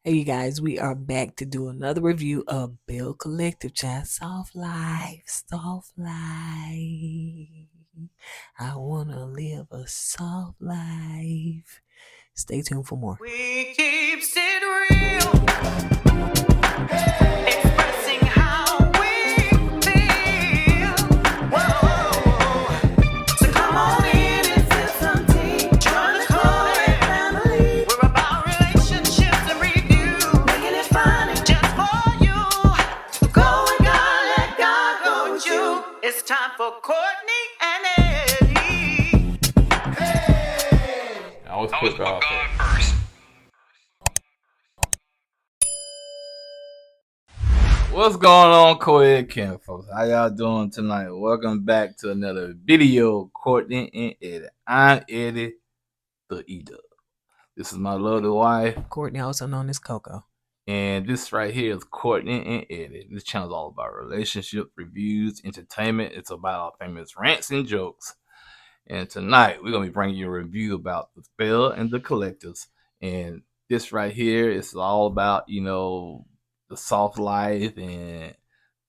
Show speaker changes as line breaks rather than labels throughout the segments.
Hey, you guys, we are back to do another review of Belle Collective, child. Soft life, soft life. I want to live a soft life. Stay tuned for more.
We keeps it real, expressing how we feel. Whoa. So come on in and feel some tea. Join the Kourtney family. We're about relationships and review, making it fun just for you. Go with God, let God go with you. It's time for Kourtney and Eddie.
I always put God first. What's going on, co-ed camp folks? How y'all doing tonight? Welcome back to another video, Kourtney and Eddie. I'm Eddie, the E-Dub. This is my lovely wife,
Kourtney, also known as Coco.
and this right here is Kourtney and Eddie. This channel is all about relationship reviews, entertainment. It's about our famous rants and jokes. And tonight we're gonna be bringing you a review about the Belle and the Collectives. And this right here is all about the soft life and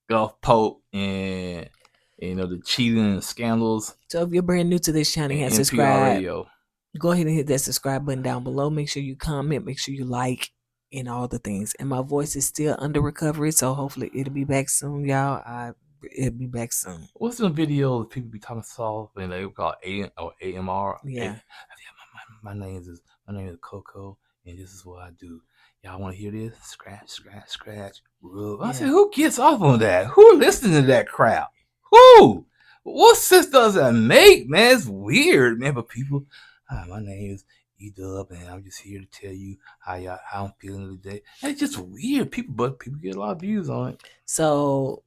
Gulf Pope and the cheating and scandals.
So if you're brand new to this channel and subscribe, go ahead and hit that subscribe button down below. Make sure you comment, make sure you like, and all the things. And my voice is still under recovery, so hopefully it'll be back soon, y'all. It'll be back soon.
What's the video that people be talking soft and they call AMR?
Yeah.
My name is Coco, and this is what I do. Y'all want to hear this? Scratch, scratch, scratch, rub. I said, who gets off on that? Who listens to that crap? Who? What sense does that make, man? It's weird, man. But people, hi, my name is E-Dub, and I'm just here to tell you how I'm feeling today. It's just weird. People get a lot of views on it.
So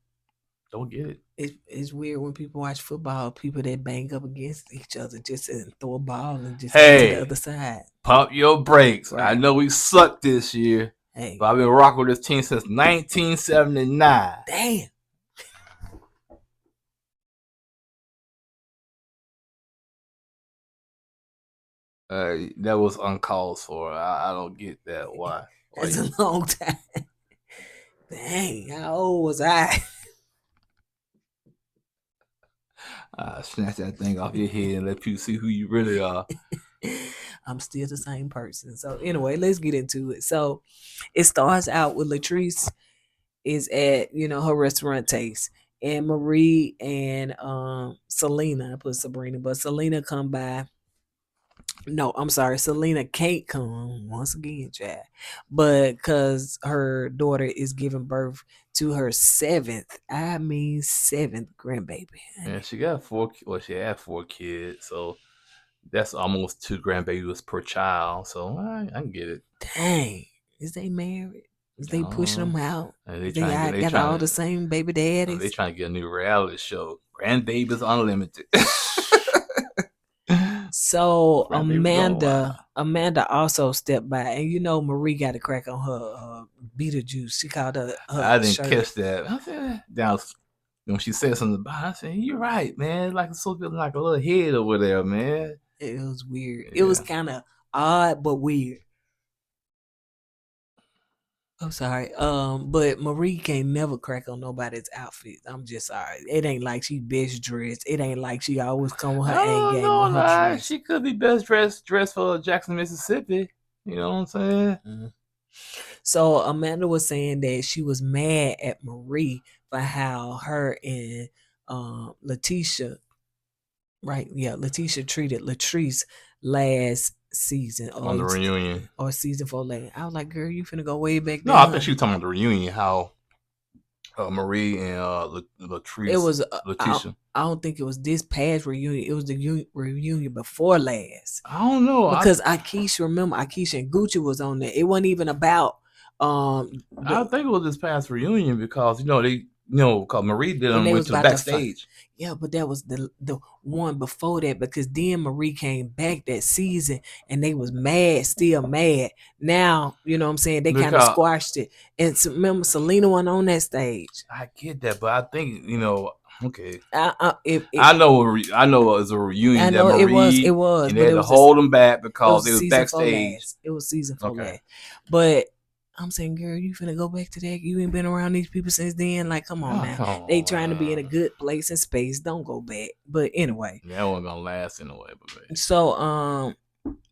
don't get it.
It's weird when people watch football, people that bang up against each other just and throw a ball and just get to the other side.
Pump your brakes. Right. I know we sucked this year, but I've been rocking with this team since 1979.
Damn.
That was uncalled for. I don't get that. Why?
It's a long time. Dang, how old was I?
Snatch that thing off your head and let people see who you really are.
I'm still the same person. So anyway, let's get into it. So it starts out with Latrice is at, her restaurant taste. And Marie and Selena, I put Sabrina, but Selena come by. No, I'm sorry. Selena can't come once again, Chad. But because her daughter is giving birth to her seventh grandbaby.
And she got she had 4 kids, so that's almost 2 grandbabies per child. So I can get it.
Dang, is they married? Is they pushing them out? They got all the same baby daddies.
They trying to get a new reality show, Grandbabies Unlimited.
So Amanda also stepped by, and Marie got a crack on her Beetlejuice. She called her.
I didn't catch that. I said when she said something about it, I said, "You're right, man. Like it's so good, like a little head over there, man."
It was weird. Yeah. It was kind of odd but weird. I'm sorry. But Marie can't never crack on nobody's outfit. I'm just sorry. It ain't like she best dressed. It ain't like she always come with her A game on her dress.
She could be best dressed for Jackson, Mississippi. You know what I'm saying?
Mm-hmm. So Amanda was saying that she was mad at Marie for how her and Letitia, right? Yeah, Letitia treated Latrice last season
on the reunion
or season 4 later. I was like, girl, you finna go way back
there. No, I think she was talking about the reunion, how Marie and Latrice.
It was
Letitia.
I don't think it was this past reunion. It was the reunion before last.
I don't know,
because Akeisha and Gucci was on there. It wasn't even about.
I think it was this past reunion because because Marie did them went to the backstage.
Yeah, but that was the one before that, because then Marie came back that season and they was still mad. Now, you know what I'm saying? They kind of squashed it. And remember, Selena went on that stage.
I get that, but I think, okay. I know it was a reunion.
I know it was.
And they had to hold them back because it was backstage.
It was season 4 last. But I'm saying, girl, you finna go back to that? You ain't been around these people since then. Like, come on
Oh,
now.
come on,
They trying to be in a
man.
good place and space. Don't go back. But anyway,
That wasn't gonna last anyway, but
so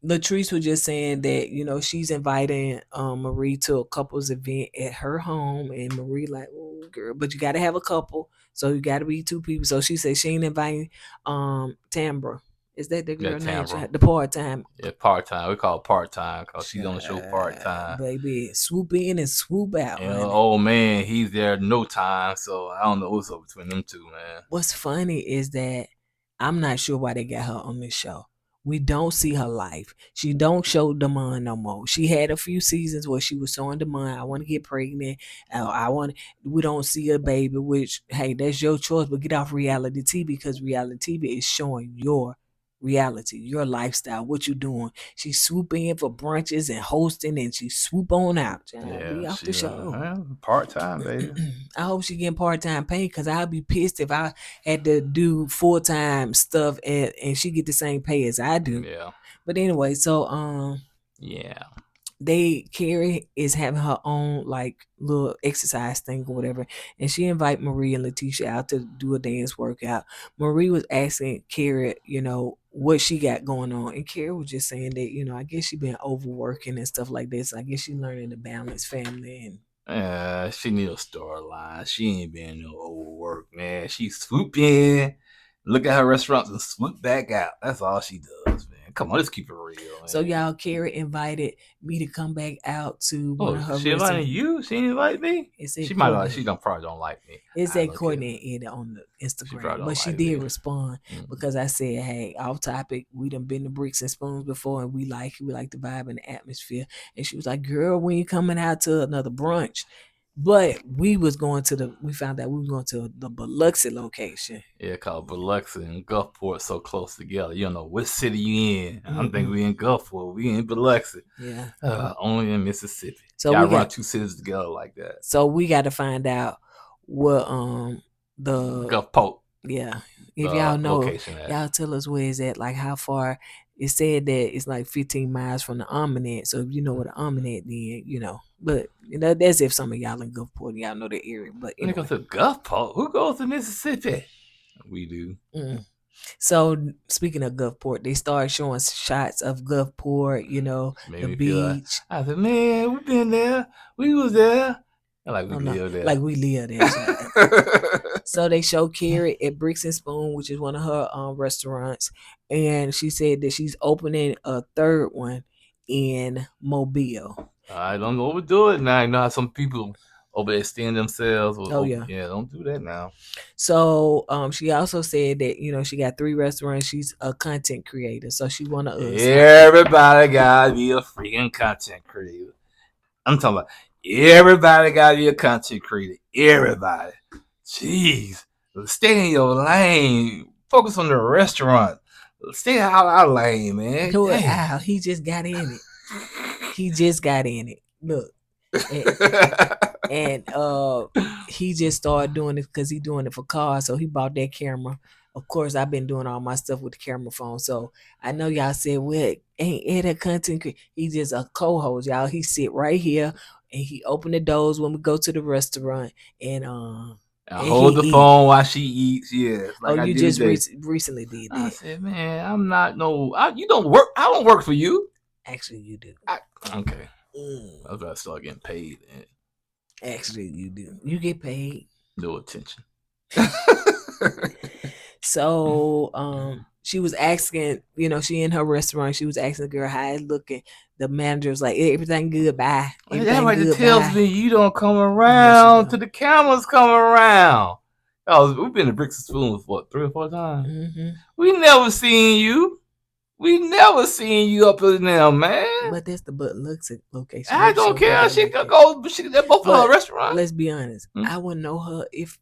Latrice was just saying that, you know, she's inviting Marie to a couple's event at her home, and Marie like, oh girl, but you gotta have a couple, so you gotta be two people. So she said she ain't inviting Tambra. Is that the girl name?
Tambra.
The part time.
Yeah, part time. We call it part time because she's on the show part time.
Baby, swoop in and swoop out.
And
honey.
old man, he's there no time, so I don't know what's up between them two, man.
What's funny is that I'm not sure why they got her on this show. We don't see her life. She don't show Damon no more. She had a few seasons where she was showing Damon, I want to get pregnant. I want. We don't see a baby, which, hey, that's your choice. But get off reality TV, because reality TV is showing your reality, your lifestyle, what you doing. She swoop in for brunches and hosting, and she swoop on out. Be off the show.
Part time, baby.
I hope she getting part time pay, because I'd be pissed if I had to do full time stuff and she get the same pay as I do.
Yeah.
But anyway, so
yeah.
Kerri is having her own like little exercise thing or whatever, and she invite Marie and Letitia out to do a dance workout. Marie was asking Kerri, you know, what she got going on, and Kerri was just saying that, you know, I guess she been overworking and stuff like this. I guess she learning to balance family and
she need a storyline. She ain't been no overwork, man. She swoop in, look at her restaurants, and swoop back out. That's all she does, man. Come on, let's keep it real, man.
So y'all, Kerri invited me to come back out to one of her
she invited you? She didn't invite me? She might not. She probably don't like me.
It said Kourtney and Eddie on the Instagram, but she did respond because I said, hey, off topic, we done been to Bricks and Spoons before, and we like the vibe and the atmosphere. And she was like, girl, when you coming out to another brunch? But we found out we were going to the Biloxi location.
Yeah, called Biloxi and Gulfport so close together. You don't know which city you in. I'm thinking we in Gulfport. We in Biloxi.
Yeah.
Only in Mississippi.
So
y'all run two cities together like that.
So we got to find out what the
Gulfport.
Yeah. If y'all know, y'all tell us where it's at, like how far. It said that it's like 15 miles from the Almanac. So if you know what the Almanac, then you know. But you know, that's if some of y'all in Gulfport, y'all know the area. But
anyway. Go to Gulfport. Who goes to Mississippi? We do.
So speaking of Gulfport, they started showing shots of Gulfport. You know, the beach.
I said, man, we been there. We was there. Like we live there.
Like we live there. So they show Kerri at Bricks and Spoon, which is one of her restaurants, and she said that she's opening a third one in Mobile.
I don't overdo it now. You know how some people overextend themselves. Yeah, don't do that now.
So she also said that, you know, she got 3 restaurants. She's a content creator, so she one of us.
Everybody gotta be a freaking content creator. I'm talking about everybody gotta be a content creator. Everybody. Jeez. Stay in your lane. Focus on the restaurant. Stay out of our lane, man.
Wow, he just got in it. He just got in it. Look. And he just started doing it because he's doing it for cars. So he bought that camera. Of course, I've been doing all my stuff with the camera phone. So I know y'all said, well, ain't Ed a content creator? He's just a co-host, y'all. He sit right here and he open the doors when we go to the restaurant and
hold the phone while she eats. Yeah.
Like you just recently did that.
I said, man, I'm not you don't work. I don't work for you.
Actually, you do.
Okay. I was about to start getting paid.
Actually, you do. You get paid.
No attention.
So, she was asking, you know, she in her restaurant, she was asking the girl how it's looking. The manager was like, everything good, bye.
That right tells me you don't come around till the cameras come around. We've been to Bricks and Spoons for 3 or 4 times.
Mm-hmm.
We never seen you. We never seen you up in there, man.
But that's the Biloxi location.
I don't care. She could go. They're both her restaurant.
Let's be honest. I wouldn't know her if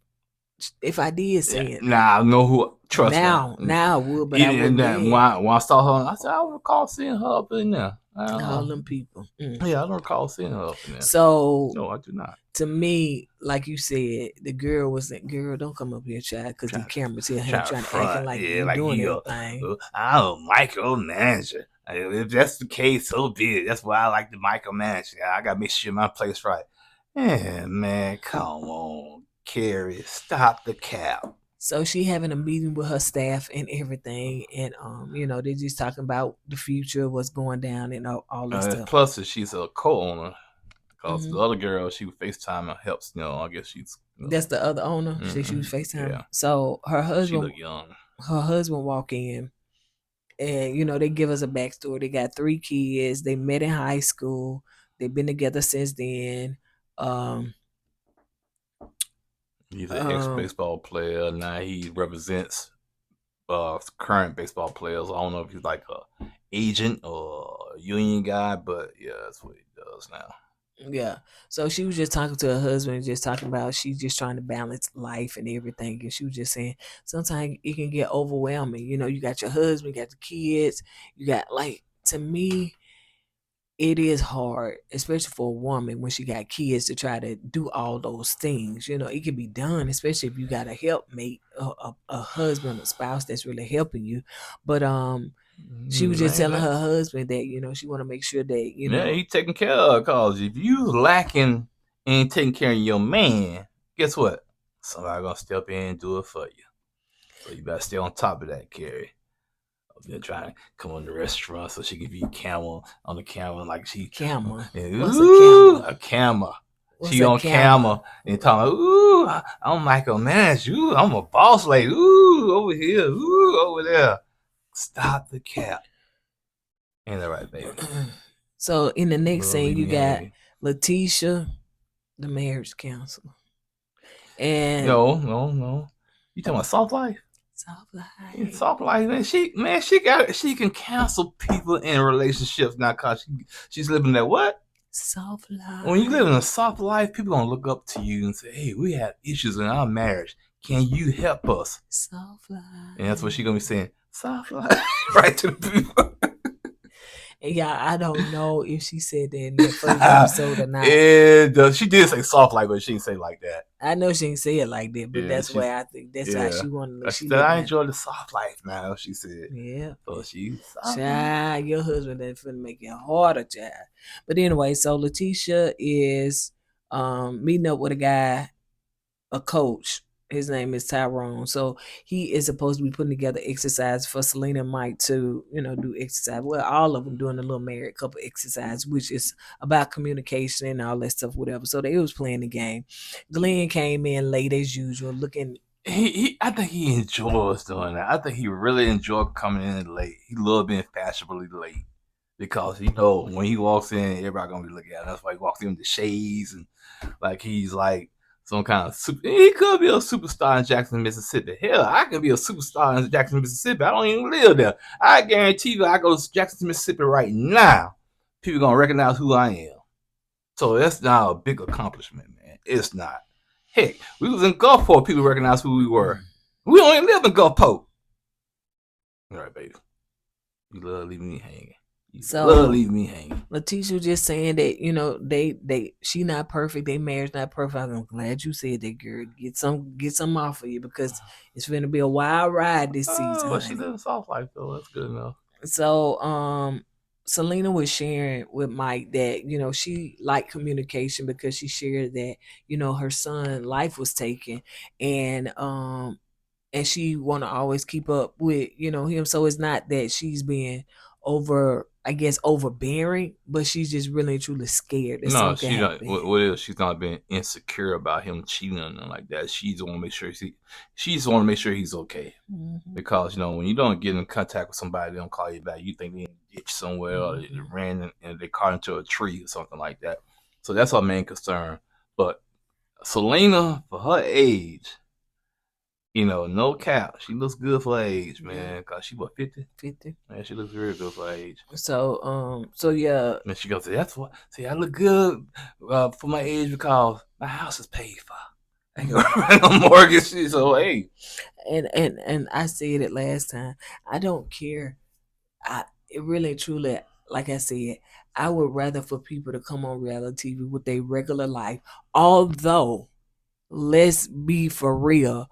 I did see it.
Nah, I know who. Trust me.
Now I would, but I wouldn't.
When I saw her, I said I don't recall seeing her up in there.
All them people.
Yeah, I don't recall seeing her up in there.
So
no, I do not.
To me, like you said, the girl was like, "Girl, don't come up here, child," because the cameras here trying to act like you doing everything.
I'm a micromanager. If that's the case, so be it. That's why I like the micromanage. I gotta make sure my place right. Yeah, man, come on, Kerri, stop the cap.
So she having a meeting with her staff and everything, and they're just talking about the future, what's going down, and all that stuff.
Plus, she's a co-owner. Because the
Hmm.
other girl, she would FaceTime and helps. I guess she's.
That's the other owner. She was
Yeah,
FaceTime. So
she look young.
her husband walk in, and they give us a backstory. They got 3 kids. They met in high school. They've been together since then. Um,
He's an ex
um,
baseball player. Now he represents current baseball players. I don't know if he's like a agent or a union guy, but yeah, that's what he does now.
yeah. So she was just talking to her husband, just talking about she's just trying to balance life and everything. And she was just saying sometimes it can get overwhelming. You got your husband, you got the kids, you got like to me, it is hard, especially for a woman when she got kids to try to do all those things. It can be done, especially if you got a helpmate, a husband, a spouse that's really helping you. But she was just telling her husband that she want to make sure that
Yeah, he taking care of. Cause if you lacking in taking care of your man, guess what? Somebody gonna step in and do it for you. So you better stay on top of that, Kerri. I've been trying to come on the restaurant so she can be camel on the camera like she
camera. What's
ooh,
a camera?
a camera.
What's
She
a
on camera and talking, ooh, I'm Michael Manage. Ooh, I'm a boss lady. Ooh, over here. Ooh, over there. Stop the cap. Ain't that right, baby?
So in the next
Lord,
scene,
leave
you
me
got
hanging.
Letitia, the marriage counselor, and
No. You talking about soft life?
soft life.
Soft life, man. She can cancel people in relationships now cause she's living that what?
Soft
When you live
life.
in a soft life, people gonna look up to you and say, "Hey, we have issues in our marriage. Can you help us?"
Soft life.
And that's what she gonna be saying. Soft life, right to the people.
And yeah, I don't know if she said that in that first episode or not.
And she did say soft life, but she didn't say like that.
I know she didn't say it like that, but
Yeah,
that's
she's
why I think that's how
yeah.
she wanted.
She
She
said, "I
looking at.
enjoy the soft life now." She said,
Yeah.
"So she's soft life."
Child, your husband that finna make it harder, child. But anyway, so Letitia is meeting up with a guy, a coach. His name is Tyrone. So he is supposed to be putting together exercise for Selena and Mike to, do exercise. Well, all of them doing a little married couple exercise, which is about communication and all that stuff, whatever. So they was playing the game. Glen came in late as usual, looking.
I think he enjoys doing that. I think he really enjoyed coming in late. He loved being fashionably late because when he walks in, everybody gonna be looking at him. That's why he walks in with the shades and like he's like some kind of super. He could be a superstar in Jackson, Mississippi. Hell, I could be a superstar in Jackson, Mississippi. I don't even live there. I guarantee you, I go to Jackson, Mississippi right now. People gonna recognize who I am. So that's not a big accomplishment, man. It's not. Heck, we was in Gulfport. People recognize who we were. We don't even live in Gulfport. All right, baby. You love leaving me hanging. Love leaving me hanging.
Letitia was just saying that she not perfect. They marriage not perfect. I'm glad you said that, girl. Get some off of you because it's going to be a wild ride this season.
But she lives soft life though. That's good enough.
So Selena was sharing with Mike that she liked communication because she shared that her son life was taken, and she want to always keep up with him. So it's not that she's being overbearing, but she's just really and truly scared that
No,
something
she don't.
happened.
What is? She's not being insecure about him cheating or nothing like that. She just want to make sure she just want to make sure he's okay.
Mm-hmm.
Because when you don't get in contact with somebody, they don't call you back. You think they ditched somewhere or they ran and they caught into a tree or something like that. So that's our main concern. But Selena, for her age, no cap. She looks good for her age, man. Cause she what 50?
50.
Man, she looks very good for her age.
So yeah.
And she goes, that's what. See, I look good for my age because my house is paid for. I ain't got no mortgage. So hey.
And I said it last time. I don't care. It really truly, like I said, I would rather for people to come on reality TV with their regular life. Although, let's be for real,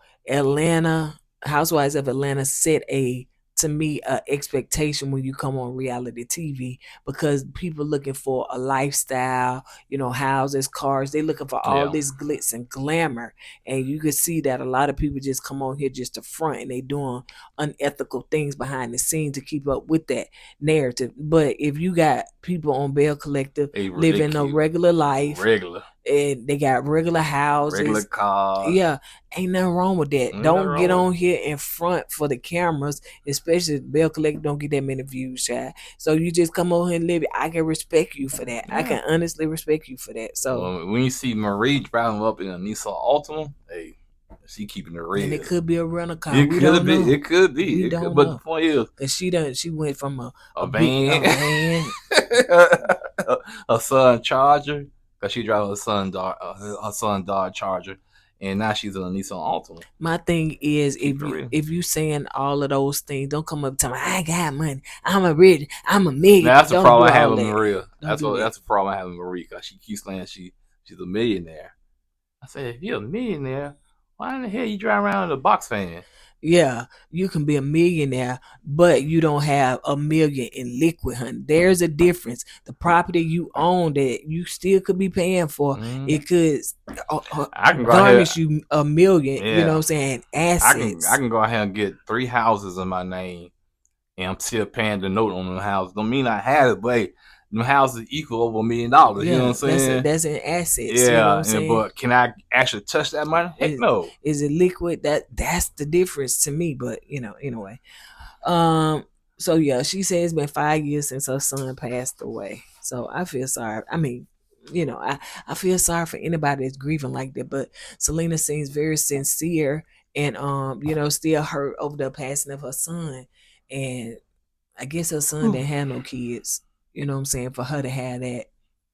Housewives of Atlanta set a to me a expectation when you come on reality TV, because people looking for a lifestyle, houses, cars. They looking for all
Yeah.
this glitz and glamour, and you can see that a lot of people just come on here just to front, and they doing unethical things behind the scenes to keep up with that narrative. But if you got people on Belle Collective
They
living a
keep
regular life,
regular
and they got regular houses,
cars.
yeah, ain't nothing wrong with that.
Ain't nothing
Don't get
wrong
on
with
here in front for the cameras, especially Bell Collective don't get that many views, child. So you just come over here and live it. I can respect you for that. I
Yeah.
can honestly respect you for that. So
When you see Marie driving up in a Nissan Altima, hey, she keeping it real.
and it could be a rental car.
It
We
could
don't
be.
know.
It could be.
We
It
don't
could, but
know.
the point is,
Cause she went from a
van, her son Charger, cause she drives her son Dodge Charger, and now she's in a Nissan Altima.
My thing is,
Keep it real.
if you saying all of those things, don't come up telling me I got money, I'm a rich, I'm a million.
Now that's the
Don't
problem
do
I have
all
with
that.
Maria.
Don't
That's the problem I have with Maria, cause she keeps saying she's a millionaire. I said, if you're a millionaire, why in the hell you drive around in a box fan?
Yeah, you can be a millionaire, but you don't have a million in liquid, honey. There's a difference. The property you own that you still could be paying for, it could
I can go
garnish
ahead.
you a million. You know
Yeah.
what I'm saying?
I
Assets.
can go ahead and get 3 houses in my name, and I'm still paying the note on the house. Don't mean I have it, but hey, them houses equal over $1 million. You know what I'm saying?
That's an assets. You know what
Yeah,
I'm saying?
but can I actually touch that money? Heck no.
Is it liquid? That's the difference to me. But anyway. So yeah, she said it's been 5 years since her son passed away. So I feel sorry. I mean, I feel sorry for anybody that's grieving like that. But Selena seems very sincere and still hurt over the passing of her son. And I guess her son didn't have no kids. You know what I'm saying? For her to have that,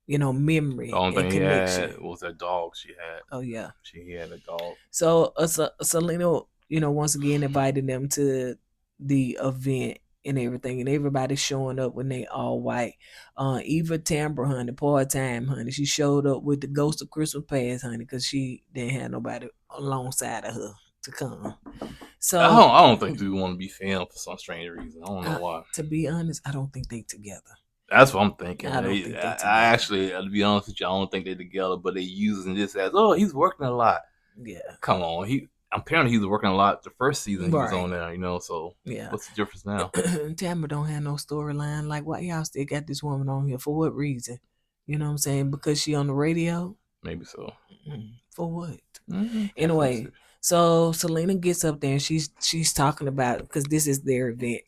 memory
The only
and
thing he
connection.
had was that dog she had.
Oh yeah.
She had a dog.
So Selena, once again invited them to the event and everything, and everybody showing up when they all white. Eva Tamber, honey, part time, honey. She showed up with the Ghost of Christmas Past, honey, because she didn't have nobody alongside of her to come. So
I don't think we want to be filmed for some strange reason. I don't know why.
To be honest, I don't think they together.
That's what I'm thinking.
I don't think they together.
I actually, to be honest with you, I don't think they're together, but they're using this as, oh, he's working a lot.
Yeah.
Come on. Apparently he was working a lot the first season he was on there, so
yeah.
What's the difference now?
Tamara don't have no storyline. Like, why y'all still got this woman on here? For what reason? You know what I'm saying? Because she on the radio?
Maybe so.
For what? Anyway, so Selena gets up there and she's talking about, because this is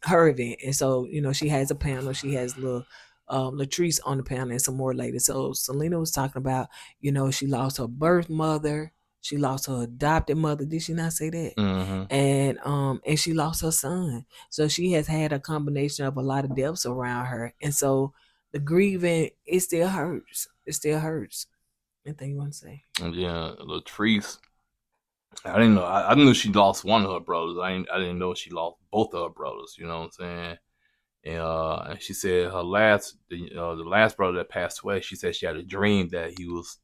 her event, and so she has a panel. She has little Latrice on the panel and some more later. So Selena was talking about she lost her birth mother, she lost her adopted mother. Did she not say that? And she lost her son. So she has had a combination of a lot of deaths around her, and so the grieving, it still hurts. It still hurts. Anything you want to say?
Yeah, Latrice. I didn't know. I knew she lost one of her brothers. I didn't know she lost both of her brothers. You know what I'm saying? And she said her the last brother that passed away. She said she had a dream that he was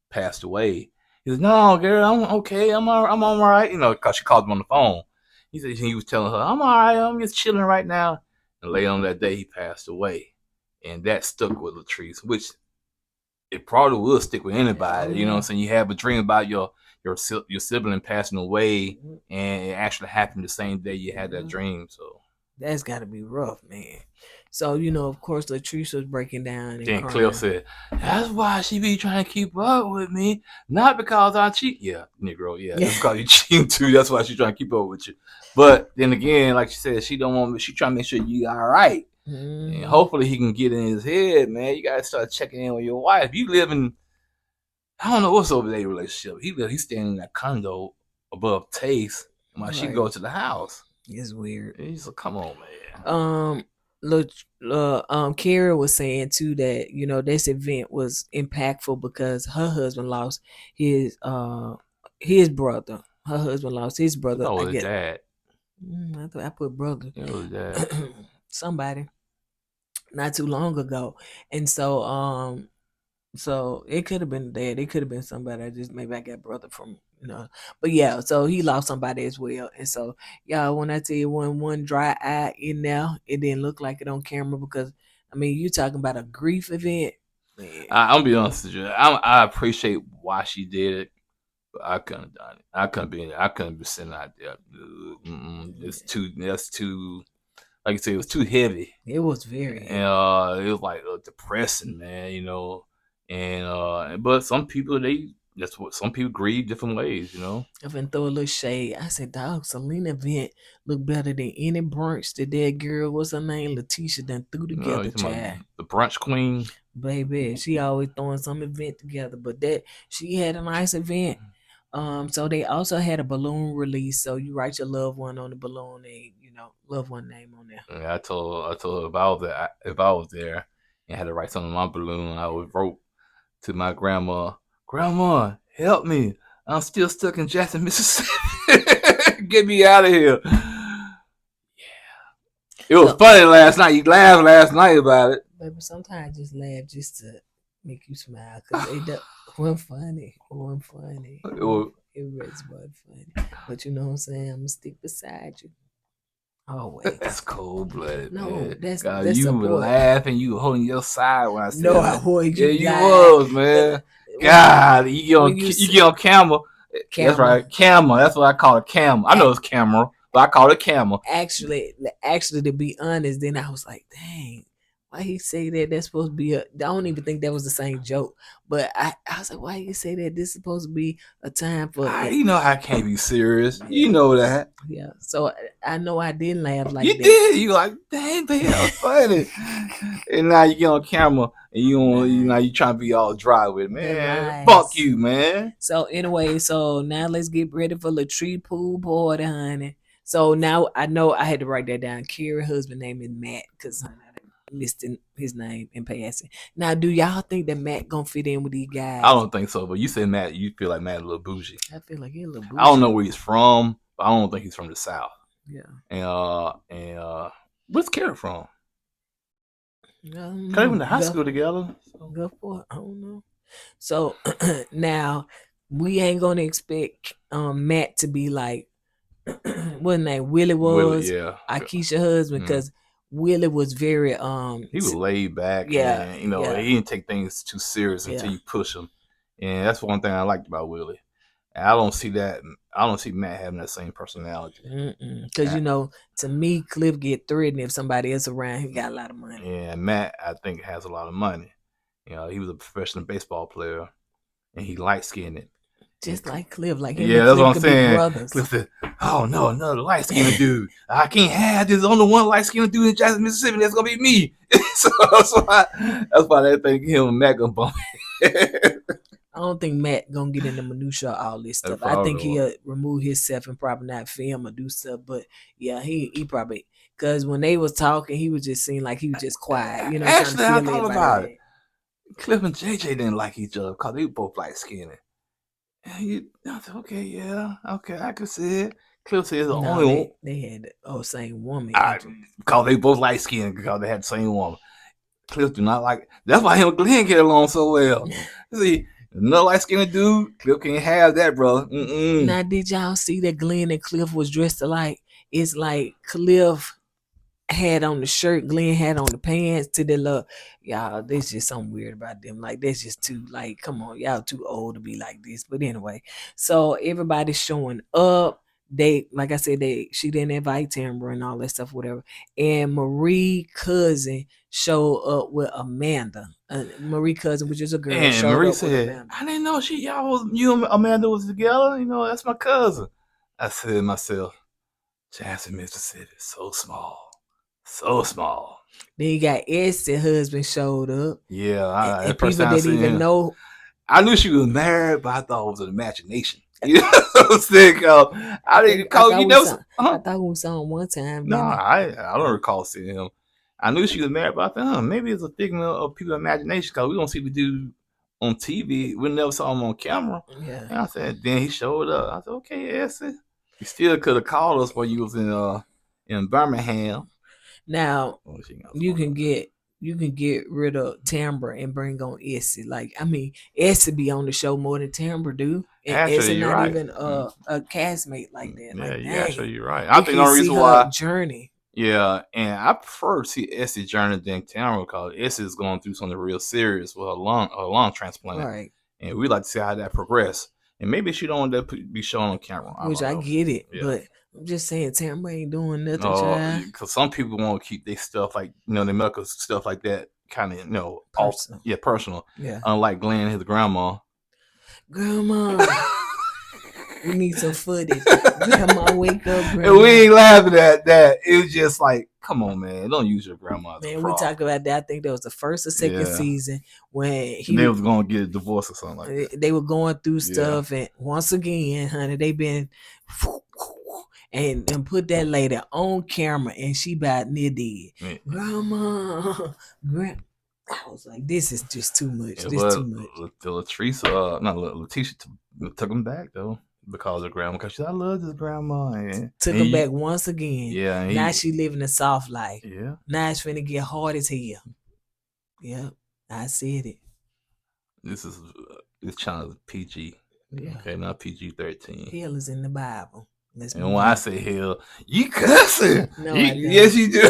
passed away. He said, "No, girl, I'm okay. I'm all right." Because she called him on the phone. He said he was telling her, "I'm all right. I'm just chilling right now." And later on that day, he passed away, and that stuck with Latrice, which it probably will stick with anybody. You know what I'm saying? You have a dream about your sibling passing away, and it actually happened the same day you had that dream. So
that's got to be rough, man. So of course, Latrice was breaking down. And
then
crying.
Cliff said, "That's why she be trying to keep up with me, not because I cheat." Yeah, Negro. Yeah, it's because you cheating too. That's why she's trying to keep up with you. But then again, like she said, she don't want. She trying to make sure you all right. And hopefully he can get in his head, man. You gotta start checking in with your wife. You live in, I don't know what's over their relationship. He's staying in that condo above Taste while she go to the house.
It's weird.
He's like, come on, man.
Kerri was saying too that this event was impactful because her husband lost his brother. Her husband lost his brother.
Oh, his dad.
I put brother.
It was dad.
Somebody. Not too long ago, and so it could have been dad. It could have been somebody. Maybe I got brother from you know. But yeah, so he lost somebody as well. And so, y'all, when I tell you one dry eye in there, it didn't look like it on camera because I mean, you talking about a grief event, man.
I'm gonna be honest with you. I appreciate why she did it, but I couldn't have done it. I couldn't be. I couldn't be sitting out there. It's too. That's too. Like you said, it was too heavy.
It was very heavy.
And it was like depressing, man. And but some people that's what some people grieve different ways.
I been throw a little shade. I said, dog, Selena event look better than any brunch that girl, what's her name, Letitia, done threw together,
You talking about
child.
the brunch queen?
Baby, she always throwing some event together, but that she had a nice event. So they also had a balloon release. So you write your loved one on the balloon and loved one name on there.
Yeah, I told her if I was there and had to write something on my balloon, I would wrote to my grandma, Grandma, help me. I'm still stuck in Jackson, Mississippi. Get me out of here. It was funny last night. You laughed last night about it.
Baby, sometimes I just laugh just to make you smile because it wasn't funny. It wasn't funny. It was funny. But you know what I'm saying? I'm going to stick beside you. Always.
That's cold blooded.
No,
man.
that's
you
support.
were laughing, you were holding your side when I said
no,
that.
I was.
Yeah, you was, man. God, you get on camera. That's right, camera. That's what I call it, camera. I know it's camera, but I call it camera.
Actually, to be honest, then I was like, dang, why he say that? That's supposed to be I don't even think that was the same joke. But I was like, why you say that? This is supposed to be a time for
you know I can't be serious. You know that.
Yeah. So I know I didn't laugh like
you
that.
Did. You like, dang, man, that was funny. And now you get on camera and you trying to be all dry with it, man. Fuck you, man.
So anyway, now let's get ready for the tree pool party, honey. So now I know I had to write that down. Kerri's husband name is Matt because I listing his name in passing. Now, do y'all think that Matt gonna fit in with these guys?
I don't think so. But you said Matt, you feel like Matt a little bougie.
I feel like he's a little bougie.
I don't know where he's from, but I don't think he's from the South.
Yeah.
And where's Kerri from?
Because
they went to high school together.
Go for it. I don't know. So now we ain't gonna expect Matt to be like what name Willie was.
Yeah.
Akeisha's husband because Willie was very
he was laid back.
Yeah.
And, he didn't take things too serious until you push him. And that's one thing I liked about Willie. And I don't see that. I don't see Matt having that same personality.
Because to me, Cliff get threatened if somebody else around. He got a lot of money.
Yeah, Matt, I think, has a lot of money. He was a professional baseball player, and he light skinned.
Just like Cliff, like
him. Yeah, that's what I'm saying. Cliff said, "Oh no, another light skinned dude. I can't have this. Only one light skinned dude in Jackson, Mississippi. That's gonna be me." So that's why they think him and Matt gonna bump.
I don't think Matt gonna get in the minutia of all this stuff. I think he'll remove himself and probably not film or do stuff. But yeah, he probably because when they was talking, he was just seeing like he was just quiet.
Actually, I thought about it. Cliff and JJ didn't like each other because they both light skinned. I said, okay, I could see it. Cliff said the only one.
They had same woman.
Because they both light skinned because they had the same woman. Cliff do not like. That's why him and Glen get along so well. See. No light skinned dude, Cliff can't have that, brother.
Now, did y'all see that Glen and Cliff was dressed alike? It's like Cliff had on the shirt, Glen had on the pants. To the love, y'all. There's just something weird about them. Like that's just too. Like, come on, y'all too old to be like this. But anyway, so everybody's showing up. They, like I said, she didn't invite Timber and all that stuff, whatever. And Marie cousin showed up with Amanda. Marie cousin, which is a girl.
And Marie said, "I didn't know you and Amanda was together. That's my cousin." I said to myself, Jackson, Mississippi, so small, so small.
Then you got Essie
husband
showed up.
Yeah,
and people didn't even know.
I knew she was married, but I thought it was an imagination. You know what I'm saying? I didn't call you know.
I thought we saw him one time.
No, I don't recall seeing him. I knew she was married, but I thought, maybe it's a figment of people's imagination because we don't see the dude on TV. We never saw him on camera.
Yeah.
And I said, then he showed up. I said, okay, Essie. He still could have called us when you was in Birmingham.
Now you can get rid of Timber and bring on Essie. Like, I mean, Essie be on the show more than Timber do. And
Actually,
Essie
you're
not
right.
even a castmate like that.
Yeah,
Like,
yeah.
dang,
Actually, you're right. I
we
think the
can
only
see
reason
her
why.
journey.
Yeah, and I prefer to see Essie journey than Tamara because Essie is going through something real serious with her lung transplant,
Right.
and we like to see how that progress. And maybe she don't want that to be shown on camera. I
Which
don't
I
know.
get it,
Yeah.
but I'm just saying Tamara ain't doing nothing, child.
Because some people want to keep their stuff like their medical stuff like that kind of off,
Personal.
personal.
Yeah.
Unlike Glen, his grandma.
Grandma, we need some footage. Grandma, wake up,
And
Grandma.
we ain't laughing at that. It was just like, come on, man, don't use your grandma as a
Man, we
prop.
talked about that. I think that was the first or second
Yeah.
season when
And they was gonna get a divorce or something like that.
they were going through
Yeah.
stuff, and once again, honey, they been and put that lady on camera, and she about near dead.
Yeah.
Grandma, I was like, this is just too much.
Yeah,
This
but
too much.
Letitia took him back though because of grandma. Because she said, I love this grandma. And
Took him back once again.
Yeah. And
now she living a soft life.
Yeah.
Now it's finna get hard as hell. Yep, I said it.
This channel is PG.
Yeah.
Okay, not PG-13.
Hell is in the Bible.
And when I say hell, you cussing.
No,
yes, you do.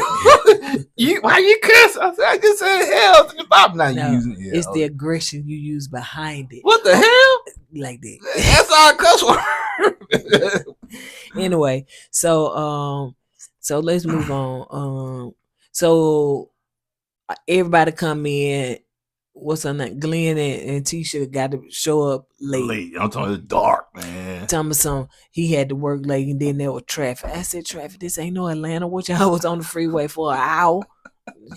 Why you cussing? I said, I just said hell. I'm not using it.
It's the aggression you use behind it.
What the hell?
Like that.
That's our cuss word.
Anyway, so let's move on. So everybody come in. What's her name? Glen and Tisha got to show up late.
I'm talking it's dark, man.
Tell me something. He had to work late, and then there was traffic. I said, traffic, this ain't no Atlanta. What y'all was on the freeway for an hour?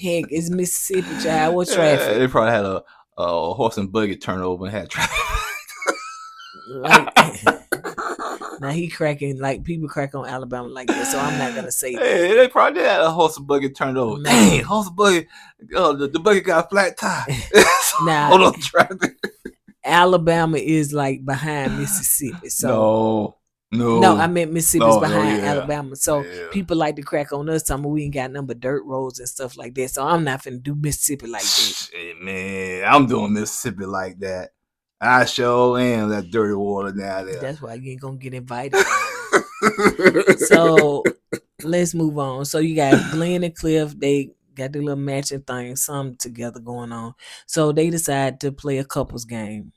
Heck, it's Mississippi, child. What's traffic?
They probably had a horse and buggy turnover and had traffic.
Now he cracking like people crack on Alabama like that, so I'm not gonna say that.
Hey, they probably had a horse and buggy turned over. Dang, horse and buggy, the buggy got a flat tire.
Now,
hold on, traffic.
Alabama is like behind Mississippi, so no, I meant Mississippi's behind Alabama. So people like to crack on us, talking we ain't got nothing but dirt roads and stuff like that. So I'm not finna do Mississippi like that.
Hey, man, I'm doing Mississippi like that. I sure am that dirty water down there.
That's why you ain't gonna get invited. So let's move on. So you got Glen and Cliff. They got the little matching thing, something together going on. So they decide to play a couples game.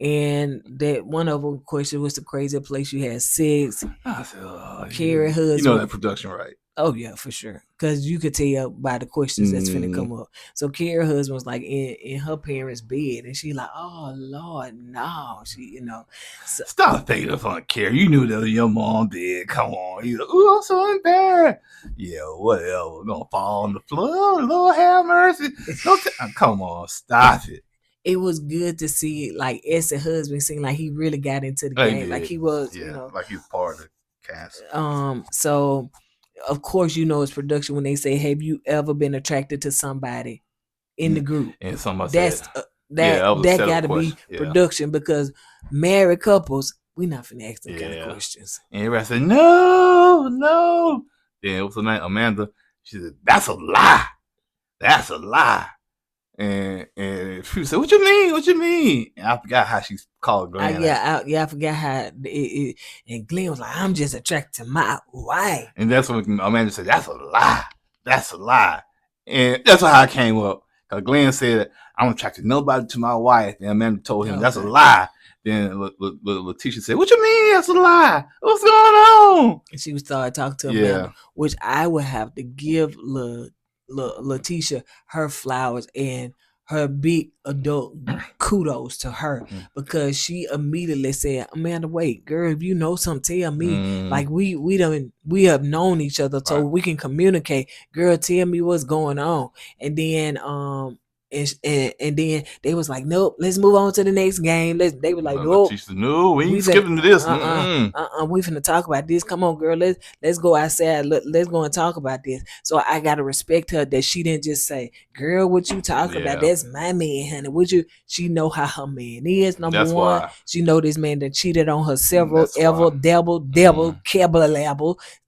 And that one of them question was the crazy place you had sex.
I said,
Kerri husband.
You know that production, right?
Oh yeah, for sure. Because you could tell by the questions that's finna come up. So Kerri husband was like in her parents' bed, and she like, oh Lord, no. She, so,
stop thinking fun, Kerri. You knew that was your mom did. Come on. He's like, oh, I'm so embarrassed. Yeah, whatever. We're gonna fall on the floor. Lord have mercy. Come on, stop it.
It was good to see like Essie's husband seemed like he really got into the game. Like he was,
like he was part of the cast.
So of course it's production when they say, have you ever been attracted to somebody in the group?
And somebody
that gotta be production, because married couples, we not finna ask them kind of questions. And
everybody said, no. Then it was Amanda. She said, that's a lie. That's a lie. And she said, what you mean? And I forgot how she called Glen.
I forgot how and Glen was like, I'm just attracted to my wife.
And that's when Amanda said, that's a lie. And that's how I came up. Because Glen said, I'm attracted nobody to my wife. And Amanda told him, that's a lie. Then Letitia said, what you mean that's a lie? What's going on?
And she started talking to Amanda, which I would have to give Letitia her flowers and her big adult kudos to her, because she immediately said, Amanda, wait, girl, if you know something, tell me. Like we have known each other, so we can communicate. Girl, tell me what's going on. And then and then they was like, nope, let's move on to the next game. They were like, nope,
no, we ain't skipping to this.
We finna talk about this. Come on, girl, let's go outside. Let's go and talk about this. So I gotta respect her that she didn't just say, girl, what you talking about? That's my man, honey. She know how her man is. Number one, she know this man that cheated on her several double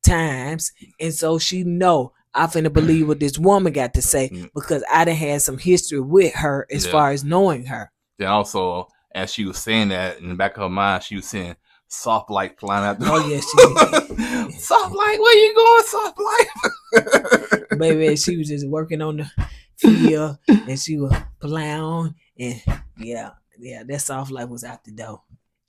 times, and so she know, I finna believe what this woman got to say, because I done had some history with her as far as knowing her.
Then also as she was saying that, in the back of her mind, she was saying soft light flying out the
Oh yeah, she did.
soft light, where you going, soft light?
Baby, she was just working on the field and she was plowing and yeah, that soft light was out the door.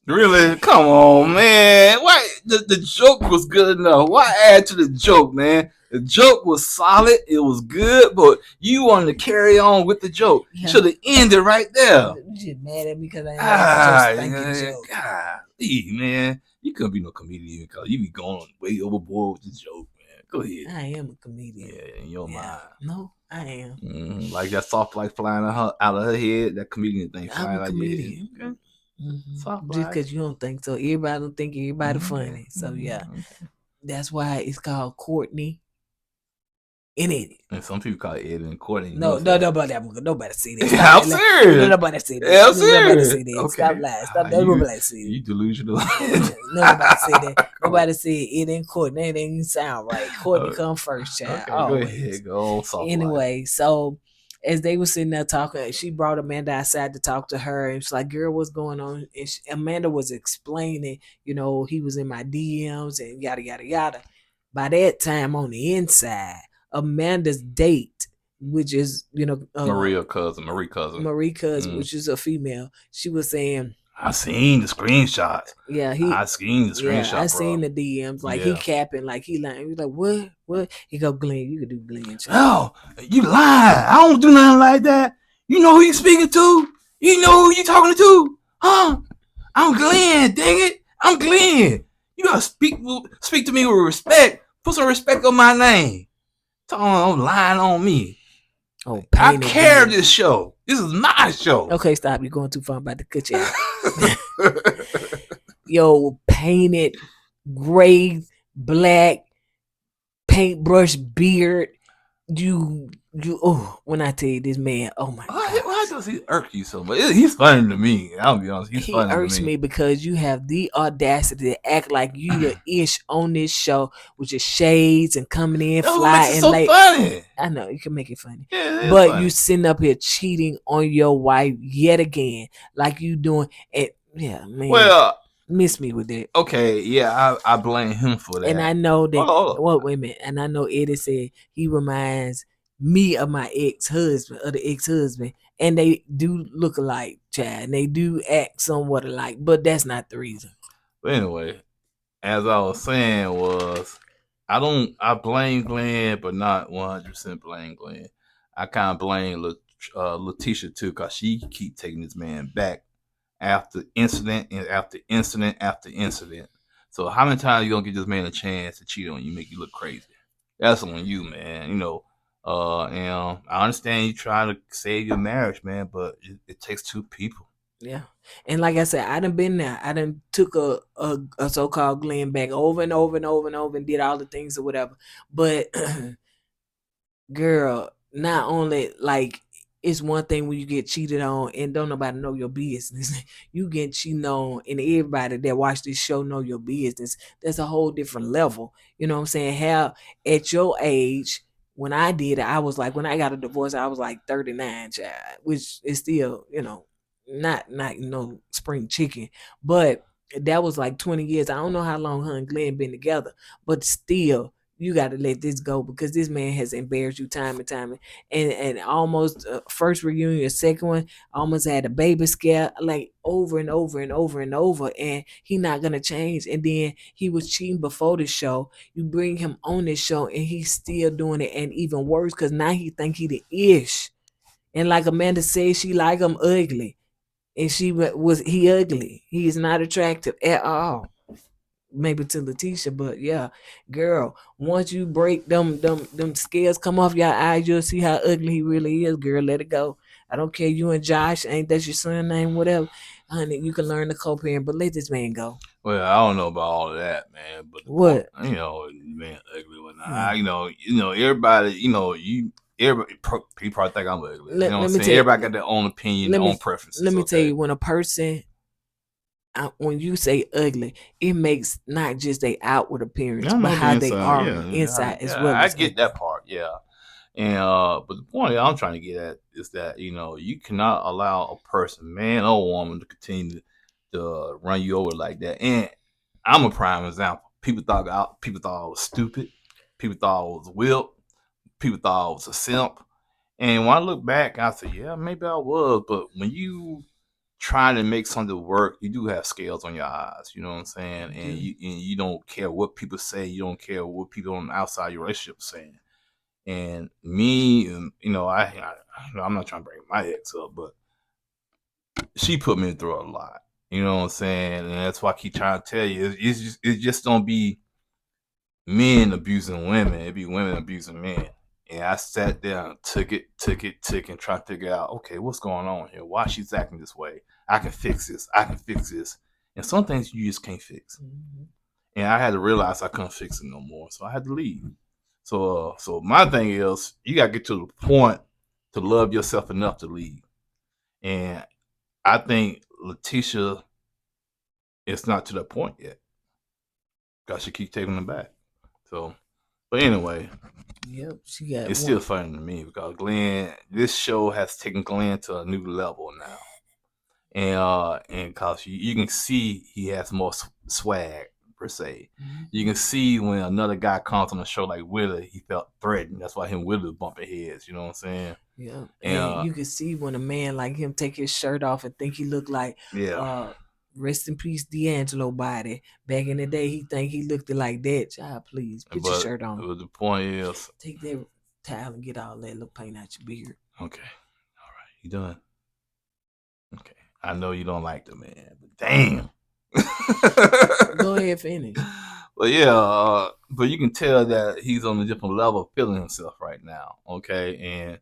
Really? Come on, man. Why the joke was good enough? Why add to the joke, man? The joke was solid. It was good, but you wanted to carry on with the joke.
Yeah.
Should have ended right there.
You just mad at me because I ain't like the just joke.
Golly, man. You couldn't be no comedian because you be going way overboard with the joke, man. Go ahead.
I am a comedian.
Yeah, in your mind.
No, I am.
Like that soft light flying out of her head, that comedian thing flying
I'm a
out
comedian.
your head. Okay.
Just because you don't think so. Everybody don't think everybody funny. So yeah. That's why it's called Kourtney in it.
And some people call it Ed and Kourtney.
No, nobody see that.
Yeah, I'm serious.
Nobody see that.
Yeah, I'm serious.
Nobody see that.
Okay.
Stop lying. Stop. Nobody see
You
that.
delusional.
Nobody see that. Nobody see Ed and Kourtney. That ain't even sound right. Kourtney come first, child.
Okay,
always.
go ahead. Go on, soft
Anyway, so as they were sitting there talking, she brought Amanda outside to talk to her, and she's like, "Girl, what's going on?" And Amanda was explaining, he was in my DMs and yada yada yada. By that time, on the inside, Amanda's date, which is
Marie cousin,
which is a female, she was saying,
I seen the screenshots.
Yeah,
I seen the screenshots.
I seen the DMs. Like he capping, like he lying. He's like, what? He go, Glen, you could do Glen.
Oh, you lying? I don't do nothing like that. You know who you speaking to? You know who you talking to? Huh? I'm Glen. Dang it, I'm Glen. You gotta speak to me with respect. Put some respect on my name. Don't lying on me.
Oh,
I carry this show. This is my show.
Okay, stop. You're going too far. I'm about to cut you out. Yo, painted, gray, black, paintbrush beard. When I tell you this man, oh my God.
Why does he irk you so much? He's funny to me. I'll be honest. He
irks me because you have the audacity to act like you the ish on this show with your shades and coming in fly and
so
late.
Funny.
I know you can make it funny,
but
funny. You sitting up here cheating on your wife yet again, like you doing it. Yeah, man.
Well,
miss me with that.
Okay, yeah, I blame him for that.
And I know that. Wait a minute. And I know Eddie said he reminds me of my ex-husband, and they do look alike, child. And they do act somewhat alike, but that's not the reason.
But anyway, as I was saying, I blame Glen, but not 100% blame Glen. I kind of blame Letitia too, cause she keep taking this man back after incident and after incident after incident. So how many times you gonna give this man a chance to cheat on you, make you look crazy? That's on you, man. And I understand you trying to save your marriage, man, but it takes two people.
Yeah. And like I said, I done been there. I done took a so-called Glen back over and over and over and over and did all the things or whatever. But girl, not only like it's one thing when you get cheated on and don't nobody know your business. You get cheated on and everybody that watch this show know your business. That's a whole different level. You know what I'm saying? How at your age, when I did it, I was like, when I got a divorce, I was like 39, child, which is still, not spring chicken, but that was like 20 years. I don't know how long her and Glen been together, but still, you got to let this go because this man has embarrassed you time and time. And almost first reunion, second one, almost had a baby scare, like over and over and over and over. And he not going to change. And then he was cheating before the show. You bring him on this show and he's still doing it. And even worse, because now he think he the ish. And like Amanda said, she like him ugly. And he ugly. He is not attractive at all. Maybe to Letitia, but yeah, girl, once you break them scales come off your eyes, you'll see how ugly he really is, girl. Let it go. I don't care. You and Josh, ain't that your son name, whatever, honey, you can learn to co-parent, but let this man go.
Well, I don't know about all of that, man, but
what?
Man, ugly or not. Everybody, people probably think I'm ugly. Everybody got their own opinion, their own preferences.
Let me tell you, when a person, when you say ugly, it makes not just their outward appearance, but how they are inside as well.
I get that part, yeah. And but the point that I'm trying to get at is that you cannot allow a person, man or woman, to continue to run you over like that. And I'm a prime example. People thought I was stupid. People thought I was whipped. People thought I was a simp. And when I look back, I said, yeah, maybe I was. But when you trying to make something work, you do have scales on your eyes. You know what I'm saying? And you don't care what people say. You don't care what people on the outside of your relationship are saying. And me, I'm not trying to bring my ex up, but she put me through a lot. You know what I'm saying? And that's why I keep trying to tell you, it just don't be men abusing women. It be women abusing men. And I sat there and took it, and tried to figure out, okay, what's going on here? Why she's acting this way? I can fix this. I can fix this. And some things you just can't fix. Mm-hmm. And I had to realize I couldn't fix it no more, so I had to leave. So my thing is, you gotta get to the point to love yourself enough to leave. And I think Letitia is not to that point yet. Cause she keep taking them back. So, but anyway,
Yep, she got.
It's still funny to me because Glen, this show has taken Glen to a new level now, and cause you can see he has more swag per se. Mm-hmm. You can see when another guy comes on the show like Willie, he felt threatened. That's why him and Willie was bumping heads. You know what I'm saying?
Yeah, and you can see when a man like him take his shirt off and think he look like rest in peace, D'Angelo body. Back in the day, he think he looked like that. Child, please put your shirt on.
The point is,
take that towel and get all that little paint out your beard.
Okay, all right, you done? Okay, I know you don't like the man, but damn.
Go ahead, finish.
But yeah, but you can tell that he's on a different level of feeling himself right now. Okay, and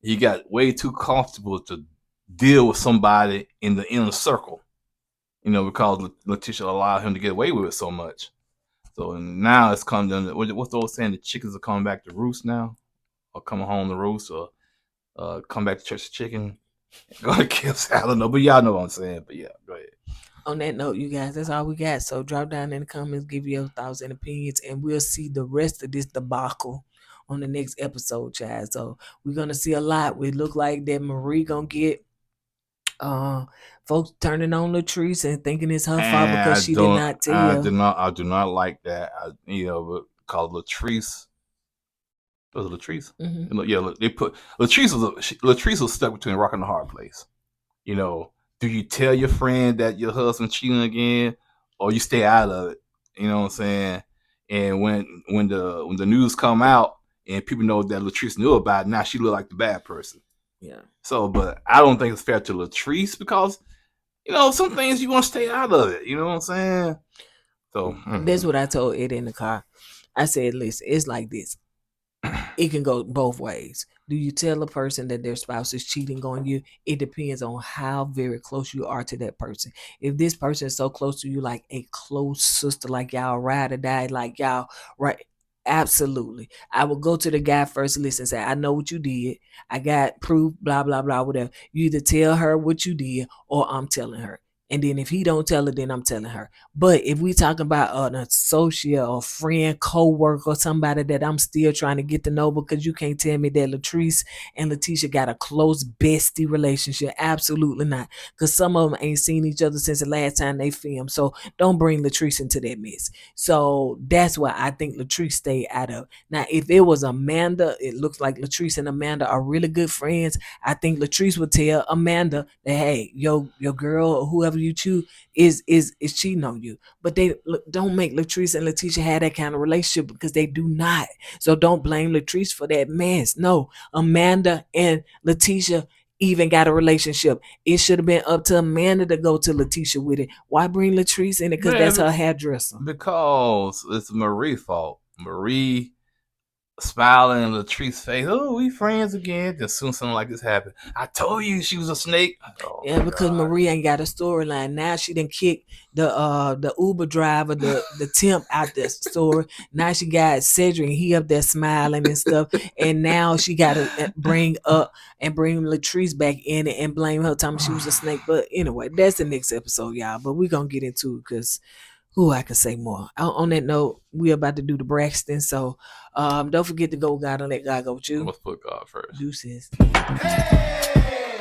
he got way too comfortable to deal with somebody in the inner circle. Because Letitia allowed him to get away with it so much. So now it's come down to, what's the old saying? The chickens are coming back to roost now, or coming home to roost, or come back to church chicken. Go to kiss. I don't know, but y'all know what I'm saying. But yeah, go ahead.
On that note, you guys, that's all we got. So drop down in the comments, give your thoughts and opinions, and we'll see the rest of this debacle on the next episode, child. So we're gonna see a lot. We look like that Marie gonna get folks turning on Latrice and thinking it's her fault because she did not tell.
I do not like that. Called Latrice. Was it Latrice? Mm-hmm. Yeah, they put Latrice was stuck between a rock and a hard place. Do you tell your friend that your husband cheating again, or you stay out of it? You know what I'm saying? And when the news come out and people know that Latrice knew about it, now she look like the bad person.
Yeah.
So, but I don't think it's fair to Latrice because, some things you want to stay out of it. You know what I'm saying? So
that's what I told Ed in the car. I said, listen, it's like this. It can go both ways. Do you tell a person that their spouse is cheating on you? It depends on how very close you are to that person. If this person is so close to you, like a close sister, like y'all ride or die, like y'all, right? Absolutely. I will go to the guy first, listen, say, I know what you did. I got proof, blah, blah, blah, whatever. You either tell her what you did or I'm telling her. And then if he don't tell her, then I'm telling her. But if we talk about an associate or friend, co-worker, or somebody that I'm still trying to get to know, because you can't tell me that Latrice and Letitia got a close bestie relationship. Absolutely not. Because some of them ain't seen each other since the last time they filmed. So don't bring Latrice into that mess. So that's why I think Latrice stayed out of. Now, if it was Amanda, it looks like Latrice and Amanda are really good friends. I think Latrice would tell Amanda that, hey, your girl or whoever you choose is cheating on you. But they don't make Latrice and Letitia have that kind of relationship, because they do not. So don't blame Latrice for that mess. No, Amanda and Letitia even got a relationship. It should have been up to Amanda to go to Letitia with it. Why bring Latrice in it? Because that's her hairdresser.
Because it's Marie's fault. Marie smiling in Latrice's face. Oh, we friends again. As soon as something like this happened, I told you she was a snake. Oh,
yeah, because God. Marie ain't got a storyline. Now she done kicked the Uber driver, the temp out the store. Now she got Cedric, he up there smiling and stuff. And now she got to bring Latrice back in and blame her, telling she was a snake. But anyway, that's the next episode, y'all. But we're gonna get into it because who I can say more. On that note, we're about to do the Braxton. So don't forget to go with God and let God go with you.
Let's put God first.
Deuces.
Hey!